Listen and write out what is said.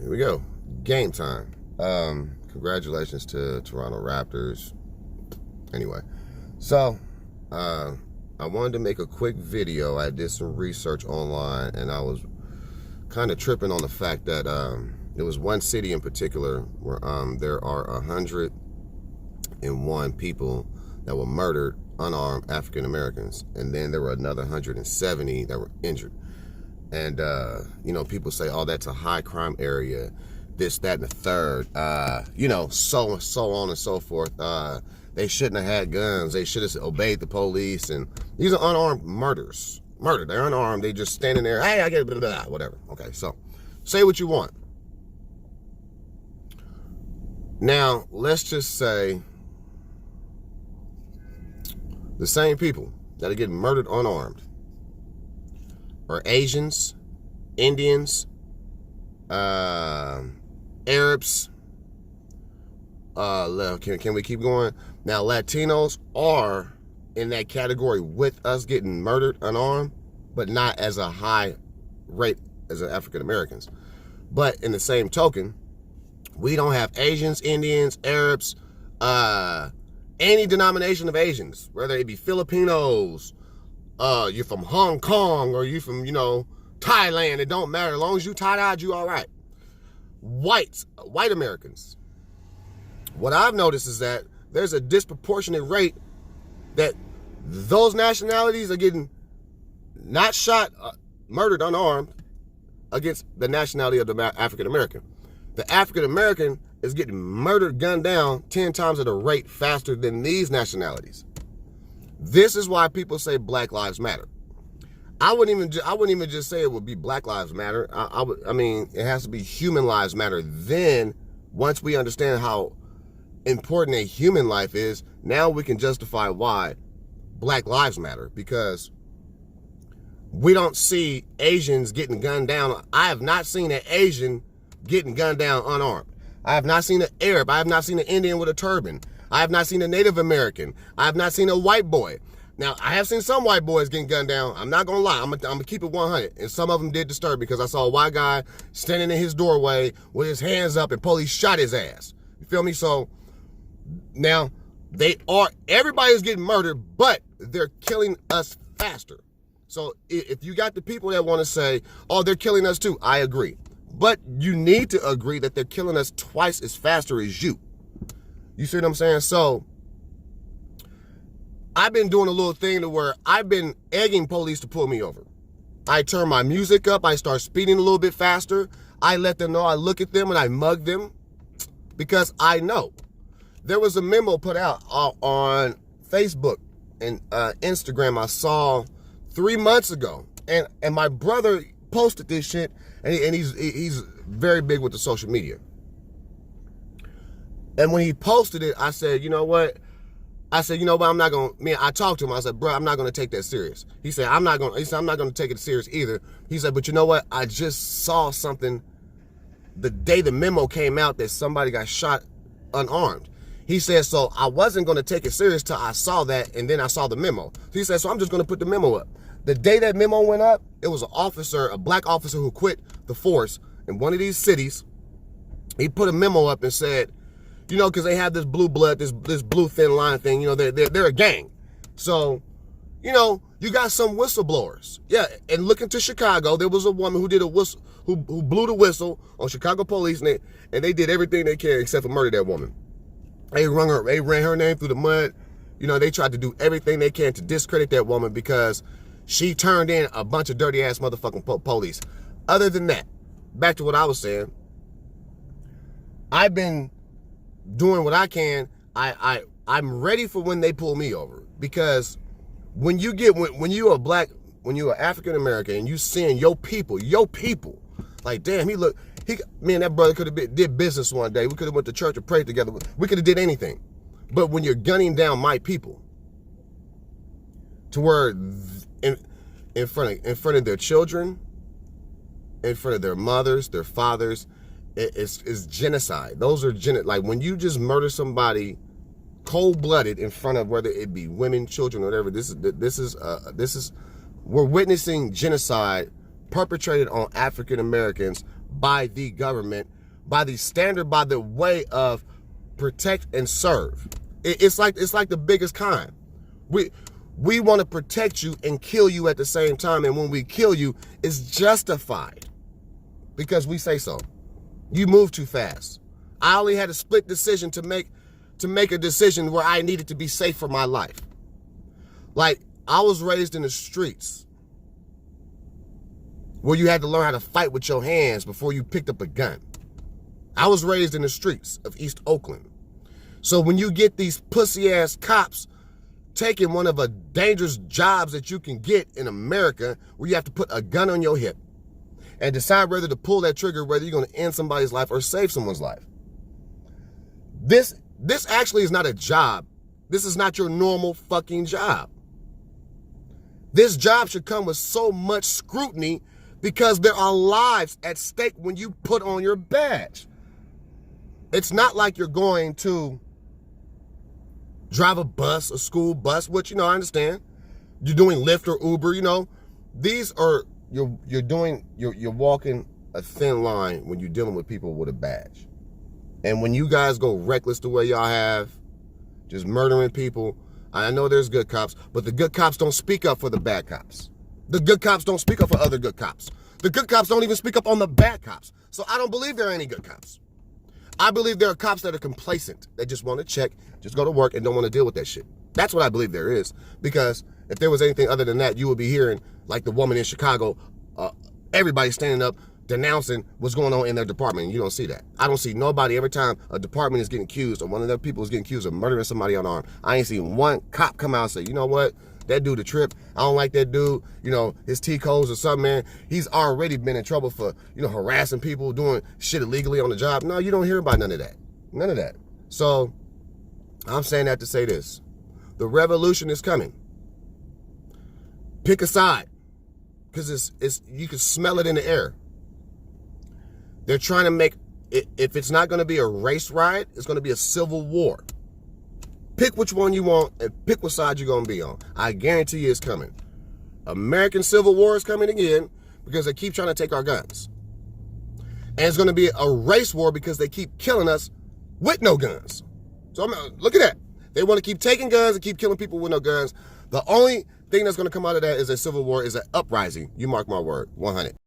Here we go. Game time. Congratulations to Toronto Raptors. Anyway, so I wanted to make a quick video. I did some research online, and I was kind of tripping on the fact that there was one city in particular where there are 101 people that were murdered, unarmed African Americans, and then there were another 170 that were injured. And you know, people say, "Oh, that's a high crime area, this, that, and the third." You know, so on and so forth. They shouldn't have had guns. They should have obeyed the police. And these are unarmed murders. They're unarmed. They just standing there. Hey, I get blah, blah, blah, whatever. Okay, so say what you want. Now, let's just say the same people that are getting murdered unarmed are Asians, Indians, Arabs. Can we keep going? Now, Latinos are in that category with us getting murdered unarmed, but not as a high rate as African Americans. But in the same token, we don't have Asians, Indians, Arabs, any denomination of Asians, whether it be Filipinos, you're from Hong Kong, or you from, Thailand. It don't matter. As long as you tie-dyed, you all right. White Americans. What I've noticed is that there's a disproportionate rate that those nationalities are getting not shot, murdered unarmed against the nationality of the African American. The African American is getting murdered, gunned down 10 times at a rate faster than these nationalities. This is why people say Black Lives Matter. I wouldn't even just say it would be Black Lives Matter. I mean, it has to be human lives matter. Then, once we understand how important a human life is, now we can justify why Black Lives Matter, because we don't see Asians getting gunned down. I have not seen an Asian getting gunned down unarmed. I have not seen an Arab. I have not seen an Indian with a turban. I have not seen a Native American. I have not seen a white boy. Now, I have seen some white boys getting gunned down. I'm not going to lie. I'm going to keep it 100. And some of them did disturb me because I saw a white guy standing in his doorway with his hands up and police shot his ass. You feel me? So now everybody's getting murdered, but they're killing us faster. So if you got the people that want to say, "Oh, they're killing us too," I agree. But you need to agree that they're killing us twice as faster as you. You see what I'm saying? So I've been doing a little thing to where I've been egging police to pull me over. I turn my music up. I start speeding a little bit faster. I let them know. I look at them and I mug them because I know. There was a memo put out on Facebook and Instagram I saw 3 months ago. And my brother posted this shit, and he's very big with the social media. And when he posted it, I said, you know what? I'm not going to, I talked to him. I said, bro, I'm not going to take that serious. He said, I'm not going to take it serious either. He said, but you know what? I just saw something the day the memo came out that somebody got shot unarmed. He said, so I wasn't going to take it serious till I saw that, and then I saw the memo. So he said, so I'm just going to put the memo up. The day that memo went up, it was a black officer who quit the force in one of these cities. He put a memo up and said, because they have this blue blood, this blue thin line thing, they're a gang. So, you got some whistleblowers. Yeah, and looking to Chicago, there was a woman who did a whistle, who blew the whistle on Chicago police, and they did everything they can except for murder that woman. They ran her name through the mud. They tried to do everything they can to discredit that woman because she turned in a bunch of dirty ass motherfucking police. Other than that, back to what I was saying, I've been doing what I can. I'm ready for when they pull me over, because when you're African American and you seeing your people, like, damn, that brother could have did business one day. We could have went to church and prayed together. We could have did anything. But when you're gunning down my people, to where in front of their children, in front of their mothers, their fathers, it's genocide. Those are like when you just murder somebody cold-blooded in front of, whether it be women, children, or whatever. This is we're witnessing genocide perpetrated on African Americans by the government by the standard, by the way of protect and serve. It's like the biggest kind. We want to protect you and kill you at the same time, and when we kill you, it's justified because we say so. You move too fast. I only had a split decision to make a decision where I needed to be safe for my life. Like, I was raised in the streets where you had to learn how to fight with your hands before you picked up a gun. I was raised in the streets of East Oakland. So when you get these pussy-ass cops taking one of the dangerous jobs that you can get in America, where you have to put a gun on your hip and decide whether to pull that trigger, whether you're going to end somebody's life or save someone's life. This actually is not a job. This is not your normal fucking job. This job should come with so much scrutiny because there are lives at stake when you put on your badge. It's not like you're going to drive a bus, a school bus, which, I understand. You're doing Lyft or Uber, These are, you're walking a thin line when you're dealing with people with a badge. And when you guys go reckless the way y'all have, just murdering people, I know there's good cops, but the good cops don't speak up for the bad cops. The good cops don't speak up for other good cops. The good cops don't even speak up on the bad cops. So I don't believe there are any good cops. I believe there are cops that are complacent. They just want to check, just go to work, and don't want to deal with that shit. That's what I believe there is. Because if there was anything other than that, you would be hearing, like the woman in Chicago, everybody standing up, denouncing what's going on in their department, and you don't see that. I don't see nobody. Every time a department is getting accused, or one of their people is getting accused of murdering somebody unarmed, I ain't seen one cop come out and say, you know what? That dude a trip. I don't like that dude. His T-codes or something, man. He's already been in trouble for, harassing people, doing shit illegally on the job. No, you don't hear about none of that. None of that. So, I'm saying that to say this. The revolution is coming. Pick a side. Because you can smell it in the air. They're trying to make, if it's not going to be a race riot, it's going to be a civil war. Pick which one you want and pick what side you're going to be on. I guarantee you it's coming. American Civil War is coming again because they keep trying to take our guns. And it's going to be a race war because they keep killing us with no guns. So look at that. They want to keep taking guns and keep killing people with no guns. The only thing that's going to come out of that is a civil war, is an uprising. You mark my word, 100.